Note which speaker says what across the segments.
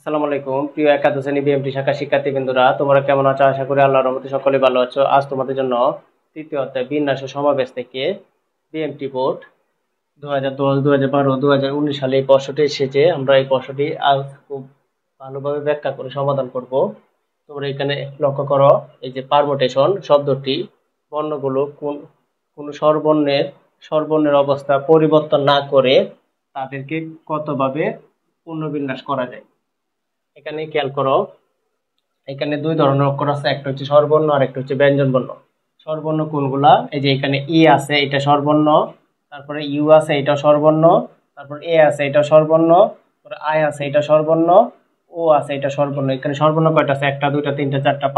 Speaker 1: আসসালামু আলাইকুম প্রিয় একাদশ শ্রেণী বিএমটি শাখা শিক্ষার্থীবৃন্দরা, তোমরা কেমন আছো? আশা করি আল্লাহর রহমতে সকলে ভালো আছো। আজ তোমাদের জন্য তৃতীয় অধ্যায় বিন্যাস ও সমাবেশ থেকে বিএমটি বোর্ড 2010, 2012, 2019 সালে এই প্রশ্নটি এসেছে। আমরা এই প্রশ্নটি আজ খুব ভালোভাবে ব্যাখ্যা করে সমাধান করব। তোমরা এখানে লক্ষ্য করো, এই যে পারমুটেশন শব্দটি বর্ণগুলো কোন স্বরবর্ণের অবস্থা পরিবর্তন না করে তাদেরকে কতভাবে পুনর্বিন্যাস করা যায়। এখানে খেয়াল করো, এখানে দুই ধরনের অক্ষর আছে, একটা হচ্ছে স্বরবর্ণ আর একটা হচ্ছে ব্যঞ্জন বর্ণ। স্বরবর্ণ কোনগুলা? এই যে এখানে ই আছে, এটা স্বরবর্ণ, তারপরে ইউ আছে, এটা স্বরবর্ণ, তারপর এ আছে, এটা স্বরবর্ণ, তারপরে আই আছে, এটা স্বরবর্ণ, ও আছে, এটা স্বরবর্ণ। এখানে স্বরবর্ণ কয়টা আছে? একটা, দুইটা, তিনটা, চারটা,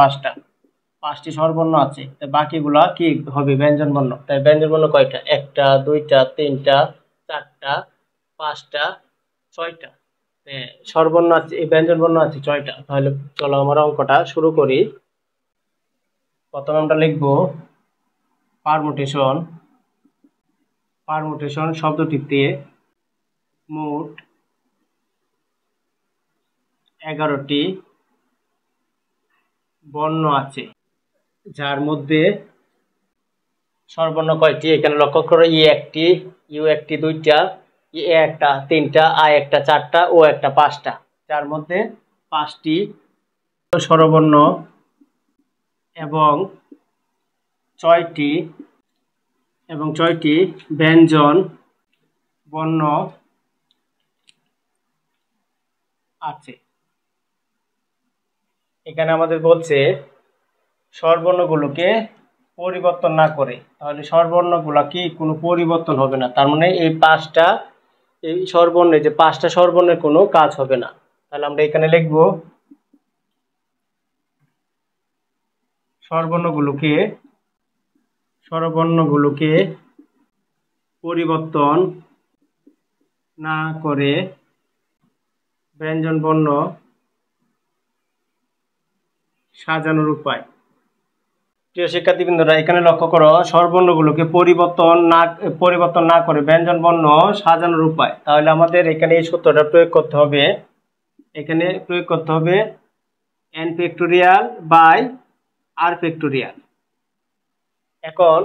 Speaker 1: পাঁচটি স্বরবর্ণ আছে। বাকিগুলা কি হবে? ব্যঞ্জন বর্ণ। তাই ব্যঞ্জন বর্ণ কয়টা? একটা, দুইটা, তিনটা, চারটা, পাঁচটা, ছয়টা। স্বরবর্ণ আছে, এই ব্যঞ্জন বর্ণ আছে ছয়টা। তাহলে চলো আমরা অঙ্কটা শুরু করি। প্রথমে আমরা লিখব পারমুটেশন। পারমুটেশন শব্দটিতে মোট 11টি বর্ণ আছে, যার মধ্যে স্বরবর্ণ কয়টি? এখানে লক্ষ্য করো, ই একটি, ইউ একটি, দুইটা, এ একটা, তিনটা, আই একটা, চারটা, ও একটা, পাঁচটা। যার মধ্যে 5টি স্বরবর্ণ এবং 6টি ব্যঞ্জন বর্ণ আছে। এখানে আমাদের বলছে স্বরবর্ণগুলোকে পরিবর্তন না করে, তাহলে স্বরবর্ণগুলো কি কোনো পরিবর্তন হবে না। তার মানে এই স্বরবর্ণে যে 5টা স্বরবর্ণের কোনো কাজ হবে না। তাহলে আমরা এখানে লিখব স্বরবর্ণগুলোকে পরিবর্তন না করে ব্যঞ্জন বর্ণ সাজানোর উপায়। প্রিয় শিক্ষার্থীবৃন্দরা, এখানে লক্ষ্য করো, স্বরবর্ণগুলোকে পরিবর্তন না করে ব্যঞ্জন বর্ণ সাজানোর উপায়। তাহলে আমাদের এখানে এই সূত্রটা প্রয়োগ করতে হবে। এখানে প্রয়োগ করতে হবে n factorial by r factorial. এখন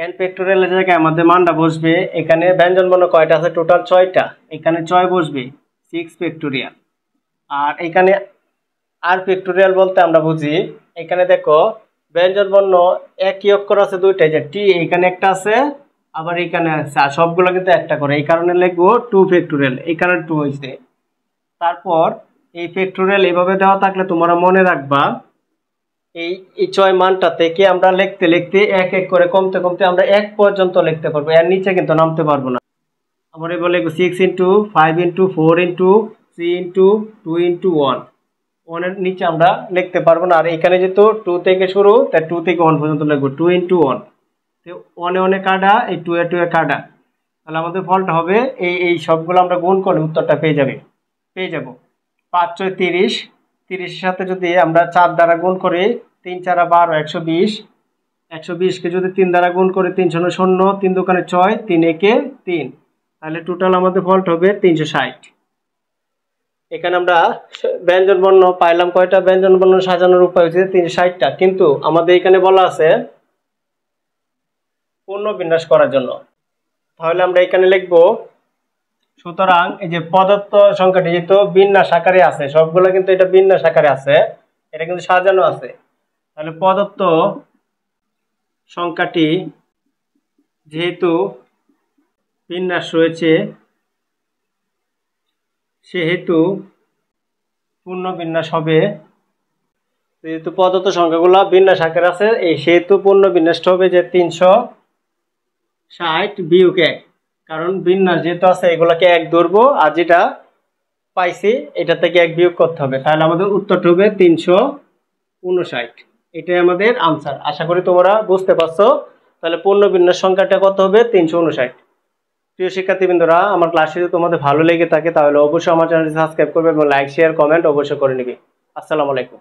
Speaker 1: n ফ্যাক্টোরিয়ালের জায়গায় আমাদের মানটা বসবে, এখানে ব্যঞ্জন বর্ণ কয়টা আছে? টোটাল 6টা। এখানে 6 বসবে, 6 ফ্যাক্টোরিয়াল। আর এখানে r ফ্যাক্টোরিয়াল বলতে আমরা বুঝি, এখানে দেখো ব্যঞ্জন বর্ণ একই অক্ষর আছে দুইটা, যে টি এখানে একটা আছে, আবার এখানে আছে, আর সবগুলো কিন্তু একটা করে। এই কারণে লিখবো 2 ফ্যাক্টোরিয়াল, এই কারণে 2 হয়েছে। তারপর এই ফ্যাক্টোরিয়াল এইভাবে দেওয়া থাকলে তোমরা মনে রাখবা, এই 6 মানটা থেকে আমরা লিখতে লিখতে এক এক করে কমতে কমতে আমরা 1 পর্যন্ত লিখতে পারবো, এর নিচে কিন্তু নামতে পারবো না। আমরা এবার লিখবো 6 into 5 into 4 into 3 into 2 into 1। 1 এর নিচে আমরা লিখতে পারবো না। আর এখানে যেহেতু 2 থেকে শুরু, তাই 2 থেকে 1 পর্যন্ত লিখবো 2 ইন্টু 1। 1 এ 1 কাটা, এই 2 এ 2 এ কাটা। তাহলে আমাদের ফলটা হবে এই সবগুলো আমরা গুণ করলে উত্তরটা পেয়ে যাব 5 6 30। 30 এর সাথে যদি আমরা 4 দ্বারা গুণ করি, 3 4 12, 120। 120 কে যদি 3 দ্বারা গুণ করি, 3 0 0, 3 দোকানে 6, 3 একে 3। তাহলে টোটাল আমাদের ফলটা হবে 360। এখানে আমরা ব্যঞ্জন বর্ণ পাইলাম কয়টা? ব্যঞ্জন বর্ণ সাজানোর উপায় হচ্ছে 360টা। কিন্তু আমাদের এখানে বলা আছে পুনর্বিন্যাস করার জন্য। তাহলে আমরা এখানে লিখব, সুতরাং এই যে প্রদত্ত সংখ্যাটি যেহেতু বিন্যাস আকারে আছে, সবগুলো কিন্তু এটা বিন্যাস আকারে আছে, এটা কিন্তু সাজানো আছে। তাহলে প্রদত্ত সংখ্যাটি যেহেতু বিন্যাস রয়েছে, সেহেতু পূর্ণবিন্যাস হবে। যেহেতু প্রদত্ত সংখ্যাগুলো বিন্যাস আকারে আছে, এই সেহেতু পূর্ণবিন্যাসটা হবে যে 360 বিয়োগ 1। কারণ বিন্যাস যেহেতু আছে, এগুলোকে 1 ধরবো, আর যেটা পাইছি এটা থেকে 1 বিয়োগ করতে হবে। তাহলে আমাদের উত্তরটা হবে 359। এটাই আমাদের আনসার। আশা করি তোমরা বুঝতে পারছো। তাহলে পূর্ণবিন্যাস সংখ্যাটা কত হবে? 359। প্রিয় শিক্ষার্থীবৃন্দরা, আমার ক্লাস যদি তোমাদের ভালো লেগে থাকে তাহলে অবশ্যই আমার চ্যানেলটি সাবস্ক্রাইব করবে এবং লাইক শেয়ার কমেন্ট অবশ্যই করে নিবে। আসসালামু আলাইকুম।